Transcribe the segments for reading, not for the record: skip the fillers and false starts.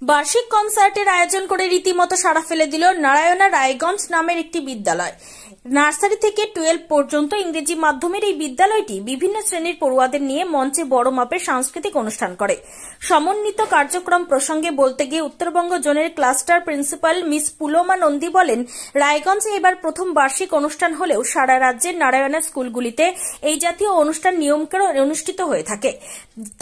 বার্ষিক কনসার্টের আয়োজন করে রীতিমতো সাড়া ফেলে দিল নারায়ণা রায়গঞ্জ নামের একটি বিদ্যালয়। নার্সারি থেকে 12 পর্যন্ত ইংরেজি মাধ্যমের এই বিদ্যালয়টি বিভিন্ন শ্রেণীর পড়ুয়াদের নিয়ে মঞ্চে বড় মাপের সাংস্কৃতিক অনুষ্ঠান করে। সমন্বিত কার্যক্রম প্রসঙ্গে বলতে গিয়ে উত্তরবঙ্গ জোনের ক্লাস্টার প্রিন্সিপাল মিস পুলোমা নন্দী বলেন, রায়গঞ্জে এবার প্রথম বার্ষিক অনুষ্ঠান হলেও সারা রাজ্যের নারায়ণা স্কুলগুলিতে এই জাতীয় অনুষ্ঠান নিয়ম করে অনুষ্ঠিত হয়ে থাকে।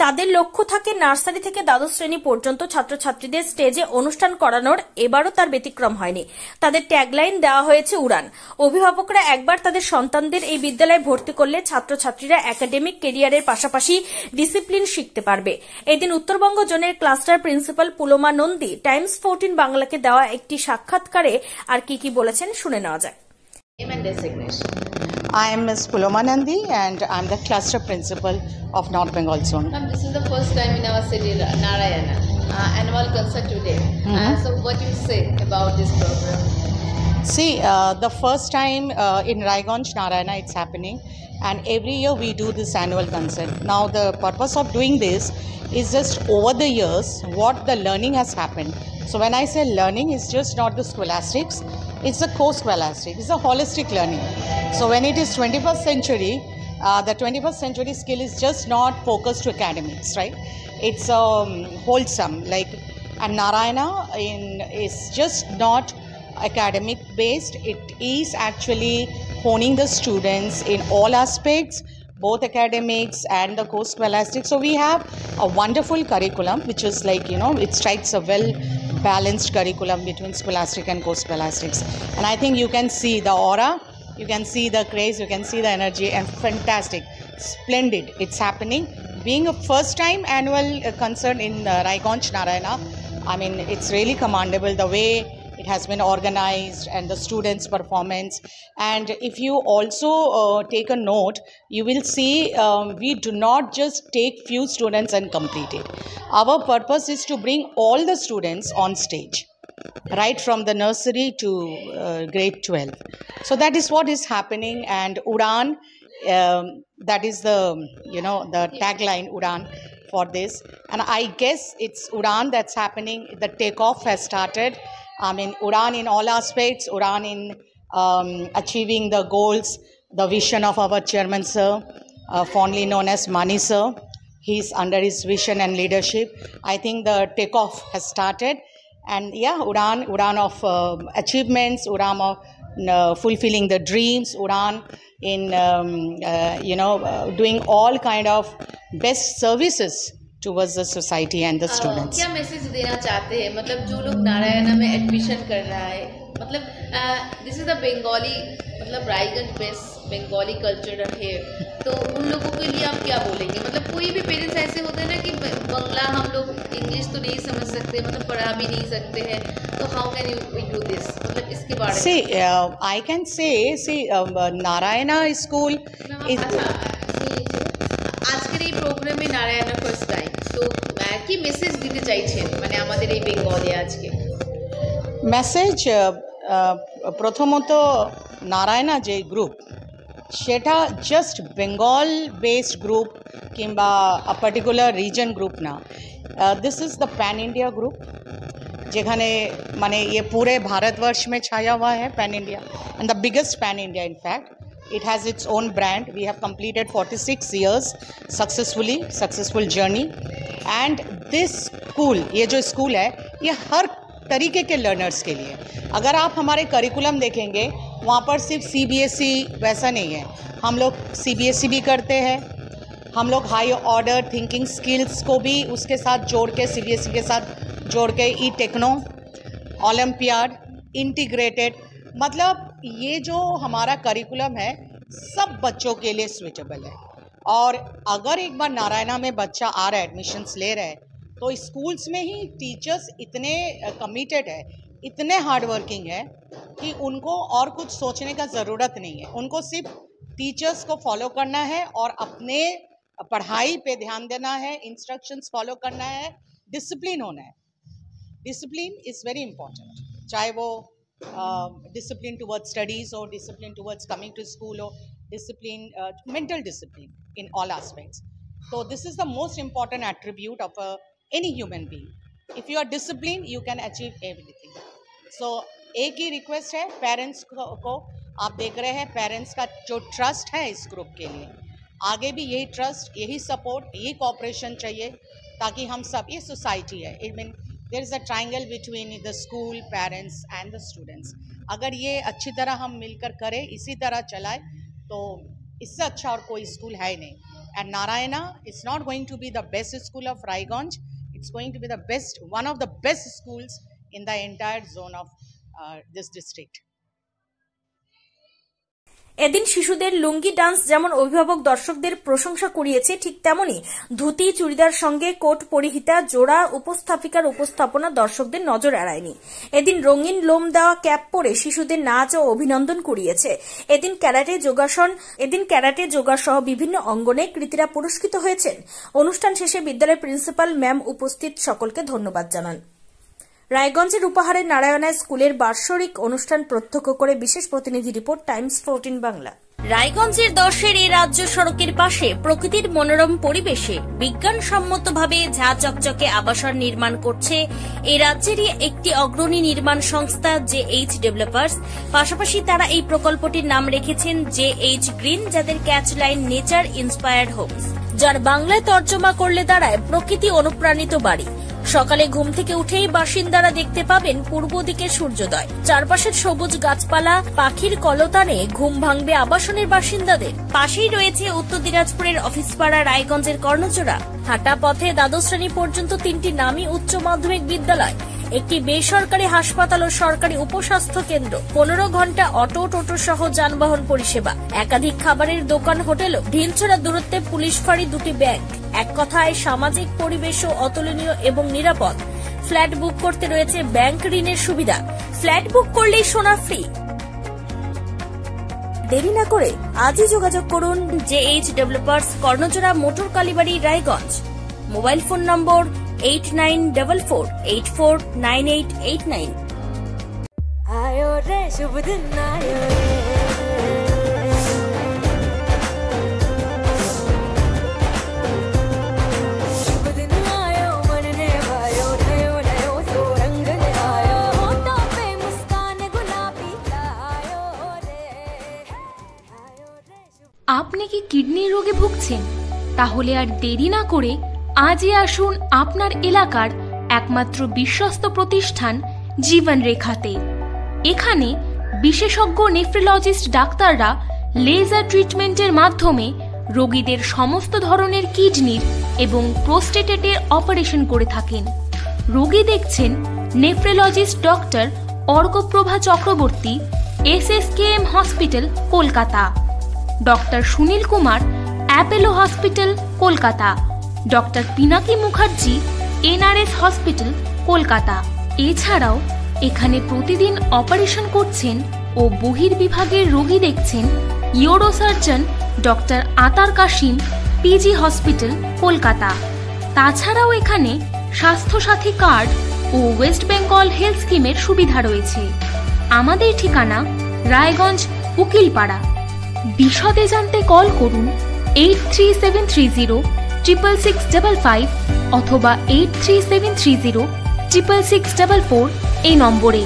তাদের লক্ষ্য থাকে নার্সারি থেকে দ্বাদশ শ্রেণী পর্যন্ত ছাত্রছাত্রীদের স্টেজে অনুষ্ঠান করানোর। এবারও তার ব্যতিক্রম হয়নি। তাদের ট্যাগলাইন দেওয়া হয়েছে উড়ান। অভিভাবকরা একবার তাদের সন্তানদের এই বিদ্যালয়ে ভর্তি করলে ছাত্রছাত্রীরা একাডেমিক কেরিয়ারের পাশাপাশি ডিসিপ্লিন শিখতে পারবে। এদিন উত্তরবঙ্গ জোনের ক্লাস্টার প্রিন্সিপাল পুলোমা নন্দী টাইমস 14 বাংলাকে দেওয়া একটি সাক্ষাৎকারে আর কি বলেছেন শুনে নেওয়া যাক। I am Ms. Puloma Nandi and I am the cluster principal of North Bengal Zone. Ma'am, this is the first time in our city, Narayana, annual concert today. So what do you say about this program? See, the first time in Raiganj, Narayana, it's happening, and every year we do this annual concert. Now the purpose of doing this is just over the years what the learning has happened. So when I say learning, it's just not the scholastics, it's the co-scholastic, it's a holistic learning. So when it is 21st century, the 21st century skill is just not focused to academics, right? It's wholesome, like, and Narayana is just not academic based. It is actually honing the students in all aspects, both academics and the co-scholastic. So we have a wonderful curriculum which is like, it strikes a well balanced curriculum between scholastic and co-scholastics, and I think you can see the aura, you can see the craze, you can see the energy, and fantastic, splendid, it's happening. Being a first time annual concert in Raiganj Narayana, I mean, it's really commendable the way it has been organized and the students' performance. And if you also take a note, you will see we do not just take few students and complete it. Our purpose is to bring all the students on stage, right from the nursery to grade 12. So that is what is happening. And Udan, that is the tagline, Udan, for this. And I guess it's Udan that's happening. The takeoff has started. I mean, Udan in all aspects, Udan in achieving the goals, the vision of our chairman, sir, fondly known as Mani, sir. He's under his vision and leadership. I think the takeoff has started. And yeah, Udan of achievements, Udan of fulfilling the dreams, Udan in, doing all kind of best services towards the society and the students. क्या message देना चाहते हैं, मतलब जो लोग नारायणा में admission कर रहा है, मतलब दिस इज द बंगाली, मतलब रायगंज बेस्ड बंगाली कल्चर है, तो उन लोगों के लिए आप क्या बोलेंगे? मतलब कोई भी पेरेंट्स ऐसे होते हैं ना कि बंगला हम लोग इंग्लिश तो नहीं समझ सकते, मतलब पढ़ा भी नहीं सकते हैं, तो how can you do this, मतलब इसके बारे में? See, I can say, Narayana school is আজকের এই প্রোগ্রামে নারায়ণা ফার্স্ট টাইম, তো কি মেসেজ দিতে চাইছেন মানে আমাদের এই বেঙ্গলে আজকে? মেসেজ প্রথমত নারায়ণা যে গ্রুপ, সেটা জাস্ট বেঙ্গল বেসড গ্রুপ কিংবা আ পার্টিকুলার রিজন গ্রুপ না। This is the pan India group, যেখানে মানে ये पूरे भारतवर्ष में छाया हुआ है, pan India, and the biggest pan India in fact. It has its own brand. We have completed 46 years successful journey. And this school, ये जो स्कूल है, ये हर तरीके के लर्नर्स के लिए। अगर आप हमारे करिकुलम देखेंगे, वहाँ पर सिर्फ CBSE वैसा नहीं है, हम लोग CBSE भी करते हैं, हम लोग हाई ऑर्डर थिंकिंग स्किल्स को भी उसके साथ जोड़ के CBSE के साथ जोड़ के टेक्नो, ओलंपियाड, इंटीग्रेटेड, मतलब ये जो हमारा करिकुलम है सब बच्चों के लिए स्विचेबल है। और अगर एक बार नारायणा में बच्चा आ रहा है, एडमिशन्स ले रहा है, तो स्कूल्स में ही टीचर्स इतने कमिटेड है, इतने हार्ड वर्किंग है कि उनको और कुछ सोचने का ज़रूरत नहीं है। उनको सिर्फ टीचर्स को फॉलो करना है और अपने पढ़ाई पे ध्यान देना है, इंस्ट्रक्शंस फॉलो करना है, डिसिप्लिन होना है। डिसिप्लिन इज़ वेरी इंपॉर्टेंट, चाहे वो discipline towards studies or discipline towards coming to school or discipline, mental discipline in all aspects. So this is the most important attribute of any human being. If you are disciplined, you can achieve everything. So एक ही request है parents को, आप देख रहे हैं parents का जो trust है इस ग्रुप के लिए, आगे भी यही ट्रस्ट, यही सपोर्ट, यही कोऑपरेशन चाहिए ताकि हम सब, ये सोसाइटी है, it mean there is a triangle between the school, parents and the students. अगर ये अच्छी तरह हम मिलकर करें, इसी तरह चलाए, तो इससे अच्छा और कोई स्कूल है नहीं. And Narayana it's not going to be the best school of Raiganj, it's going to be the best, one of the best schools in the entire zone of this district. এদিন শিশুদের লুঙ্গি ডান্স যেমন অভিভাবক দর্শকদের প্রশংসা কুড়িয়েছে, ঠিক তেমনি ধুতি চুড়িদার সঙ্গে কোট পরিহিতা জোড়া উপস্থাপিকার উপস্থাপনা দর্শকদের নজর এড়ায়নি. এদিন রঙিন লোম দেওয়া ক্যাপ পরে শিশুদের নাচ ও অভিনন্দন কুড়িয়েছে. এদিন ক্যারাটে যোগা সহ বিভিন্ন অঙ্গনে কৃতীরা পুরস্কৃত হয়েছেন. অনুষ্ঠান শেষে বিদ্যালয়ের প্রিন্সিপাল ম্যাম উপস্থিত সকলকে ধন্যবাদ জানান. রায়গঞ্জের উপহারে নারায়ণা স্কুলের বার্ষিক অনুষ্ঠান প্রত্যক্ষ করে বিশেষ প্রতিনিধি রিপোর্ট, টাইমস 14 বাংলা। রায়গঞ্জের 10-এর এই রাজ্য সড়কের পাশে প্রকৃতির মনোরম পরিবেশে বিজ্ঞানসম্মতভাবে ঝা চকচকে আবাসন নির্মাণ করছে এই রাজ্যেরই একটি অগ্রণী নির্মাণ সংস্থা JH ডেভেলপার্স। পাশাপাশি তারা এই প্রকল্পটির নাম রেখেছেন JH গ্রিন, যাদের catch line nature inspired homes, যার বাংলায় তর্জমা করলে দাঁড়ায় প্রকৃতি অনুপ্রাণিত বাড়ি। সকালে ঘুম থেকে উঠেই বাসিন্দারা দেখতে পাবেন পূর্ব দিকে সূর্যোদয়, চারপাশের সবুজ গাছপালা, পাখির কলতানে ঘুম ভাঙবে আবাসনের বাসিন্দাদের। পাশেই রয়েছে উত্তর দিনাজপুরের অফিসপাড়া রায়গঞ্জের কর্ণজোড়া। হাঁটা পথে দ্বাদশ শ্রেণী পর্যন্ত 3টি নামী উচ্চ মাধ্যমিক বিদ্যালয়, একটি বেসরকারি হাসপাতাল ও সরকারি উপস্বাস্থ্য কেন্দ্র, 15 ঘন্টা অটো টোটো সহ যানবাহন পরিষেবা, একাধিক খাবারের দোকান, হোটেল, ঢিলছড়া দূরত্বে পুলিশ ফাঁড়ি, 2টি ব্যাংক। এক কথায় সামাজিক পরিবেশও অতুলনীয় এবং নিরাপদ। ফ্ল্যাট বুক করতে রয়েছে ব্যাংক ঋণের সুবিধা, ফ্ল্যাট বুক করলেই সোনা ফ্রি। দেরি না করে আজই যোগাযোগ করুন JH developers, Karnajora, motor Kalibari, Raiganj. Mobile phone number 8944849889। आयो रे शुभ दिन आयो रे, शुभ दिन आयो मन ने भायो, नयो नयो तो रंग ले आयो, होठों पे मुस्कान गुलाबी आयो रे, आयो रे शुभ। আপনি কি কিডনি রোগে ভুগছেন? তাহলে আর দেরি না করে আজই আসুন আপনার এলাকার একমাত্র বিশ্বস্ত প্রতিষ্ঠান জীবন রেখাতে। এখানে বিশেষজ্ঞ নেফ্রোলজিস্ট ডাক্তাররা লেজার ট্রিটমেন্টের মাধ্যমে রোগীদের সমস্ত ধরনের কিডনির এবং প্রোস্টেটের অপারেশন করে থাকেন। রোগী দেখছেন nephrologist doctor Arkaprabha Chakraborty, SSKM hospital, Kolkata. Doctor Sunil Kumar, Apollo hospital, Kolkata. Doctor Pinaki Mukherjee, NRS hospital, Kolkata. এছাড়াও এখানে প্রতিদিন অপারেশন করছেন ও বহির্বিভাগের রোগী দেখছেন ইউরোসার্জন ডক্টর আতার কাশিম, PG হসপিটাল, কলকাতা। তাছাড়াও এখানে স্বাস্থ্যসাথী কার্ড ও ওয়েস্ট বেঙ্গল হেলথ স্কিমের সুবিধা রয়েছে। আমাদের ঠিকানা রায়গঞ্জ, উকিলপাড়া। বিশদে জানতে কল করুন 8373066655 অথবা 8373066644 এই নম্বরে।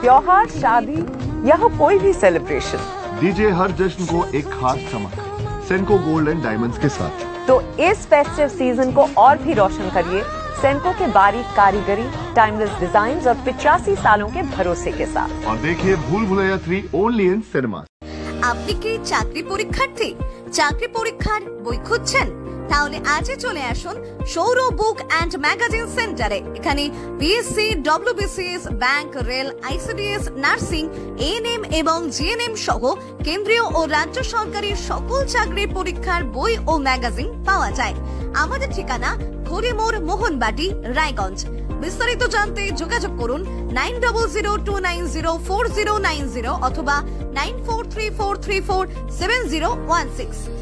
त्योहार, शादी या हो कोई भी सेलिब्रेशन, दीजिए हर जश्न को एक खास चमक सेनको गोल्ड एंड डायमंड्स के साथ। तो इस फेस्टिव सीजन को और भी रोशन करिए सेनको के बारीक कारीगरी, टाइमलेस डिजाइन और 85 सालों के भरोसे के साथ। और देखिए भूल भुलैया 3 ओनली इन सिनेमा। আপনি কি চাকরি পরীক্ষার্থী? চাকরি পরীক্ষার বই খুঁজছেন? তাহলে আজই চলে আসুন সৌর বুক অ্যান্ড ম্যাগাজিন সেন্টারে। এখানে BSc, WBCS, bank, rail, ICDS, nursing, ANM এবং জিএনএম সহ কেন্দ্রীয় ও রাজ্য সরকারি সকল চাকরির পরীক্ষার বই ও ম্যাগাজিন পাওয়া যায়। আমাদের ঠিকানা ঘড়িমোড়, মোহনবাটি, রায়গঞ্জ। বিস্তারিত জানতে যোগাযোগ করুন 9002904090 অথবা 9434347016।